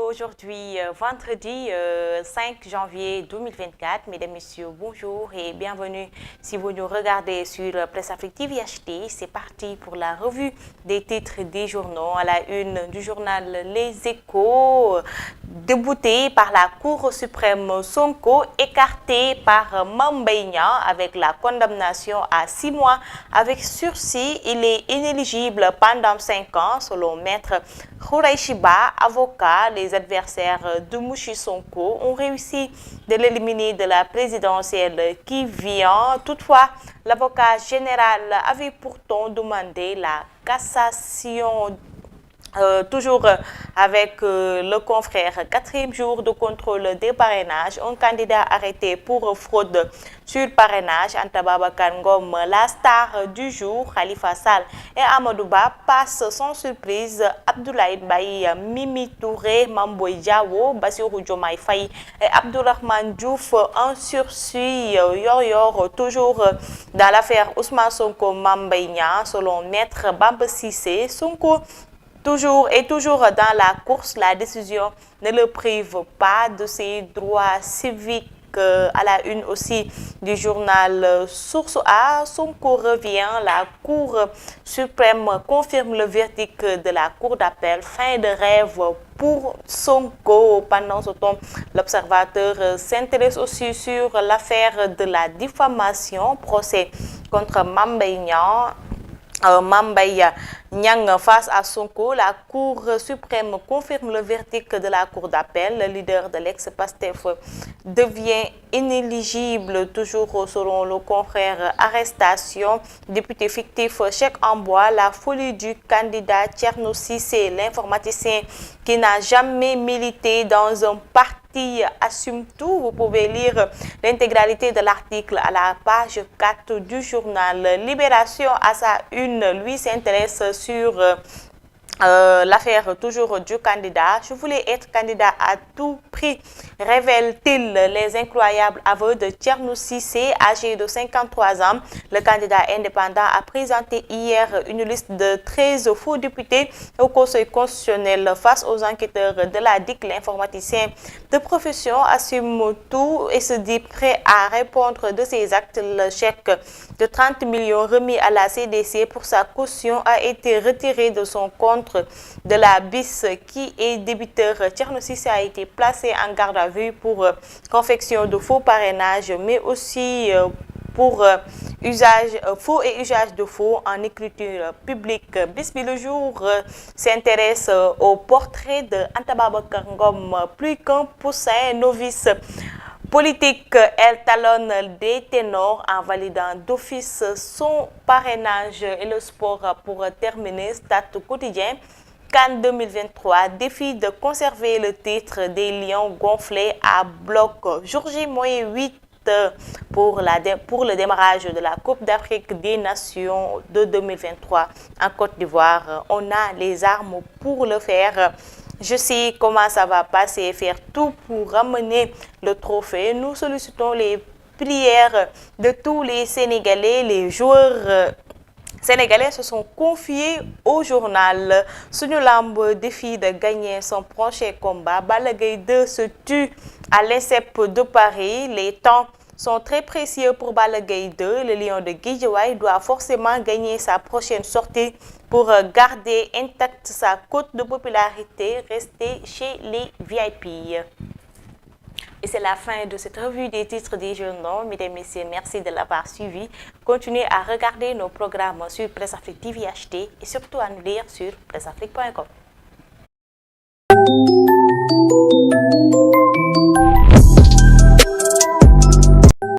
Aujourd'hui, vendredi 5 janvier 2024. Mesdames, Messieurs, bonjour et bienvenue si vous nous regardez sur Presse Afrique TV HD. C'est parti pour la revue des titres des journaux à la une du journal Les Échos. Débouté par la Cour suprême, Sonko écarté par Mame Mbaye Niang avec la condamnation à 6 mois avec sursis. Il est inéligible pendant 5 ans selon maître Khoureychi Ba, avocat. Les adversaires de Mouchi Sonko ont réussi de l'éliminer de la présidentielle qui vient. Toutefois, l'avocat général avait pourtant demandé la cassation. Toujours avec le confrère, 4e jour de contrôle des parrainages, un candidat arrêté pour fraude sur parrainage, Anta Babacar Ngom, la star du jour, Khalifa Sall et Amadou Ba passent sans surprise. Abdoulaye Mbaye, Mimi Touré, Mame Boye Diao, Bassirou Diomaye Faye et Abdourahmane Diouf en sursis. Yor toujours dans l'affaire Ousmane Sonko, Mame Mbaye Niang, selon maître Bamba Cissé. Sonko toujours dans la course, la décision ne le prive pas de ses droits civiques. À la une aussi du journal Source A, Sonko revient, la Cour suprême confirme le verdict de la Cour d'appel, fin de rêve pour Sonko. Pendant ce temps, l'Observateur s'intéresse aussi sur l'affaire de la diffamation, procès contre Mame Mbaye Niang. Mame Mbaye Niang face à Sonko, la Cour suprême confirme le verdict de la Cour d'appel. Le leader de l'ex-Pastef devient inéligible, toujours selon le confrère. Arrestation, député fictif, chèque en bois, la folie du candidat Thierno Cissé, l'informaticien qui n'a jamais milité dans un parti assume tout. Vous pouvez lire l'intégralité de l'article à la page 4 du journal Libération. À sa une, lui s'intéresse sur l'affaire toujours du candidat. Je voulais être candidat à tout prix, révèle-t-il les incroyables aveux de Thierno Cissé, âgé de 53 ans. Le candidat indépendant a présenté hier une liste de 13 faux députés au Conseil constitutionnel face aux enquêteurs de la DIC. L'informaticien de profession assume tout et se dit prêt à répondre de ses actes. Le chèque de 30 millions remis à la CDC pour sa caution a été retiré de son compte de la BIS qui est débiteur. Thierno Cissé a été placé en garde à vue pour confection de faux parrainage, mais aussi pour faux et usage de faux en écriture publique. Bisbi le jour s'intéresse au portrait de Anta Babacar Ngom, plus qu'un poussin novice politique. Elle talonne des ténors en validant d'office son parrainage. Et le sport pour terminer, Stade Quotidien. CAN 2023, défi de conserver le titre des Lions gonflés à bloc. Jour J -8 pour le démarrage de la Coupe d'Afrique des Nations de 2023 en Côte d'Ivoire. On a les armes pour le faire. Je sais comment ça va passer, faire tout pour ramener le trophée. Nous sollicitons les prières de tous les Sénégalais. Les joueurs Sénégalais se sont confiés au journal. Sunu Lamb défie de gagner son prochain combat. Balla Gaye 2 se tue à l'INSEP de Paris. Les temps sont très précieux pour Balla Gaye 2. Le Lion de Guédiawaye doit forcément gagner sa prochaine sortie pour garder intacte sa cote de popularité, rester chez les VIP. Et c'est la fin de cette revue des titres des journaux. Mesdames et messieurs, merci de l'avoir suivi. Continuez à regarder nos programmes sur Presse Afrique TV HD et surtout à nous lire sur presseafrique.com.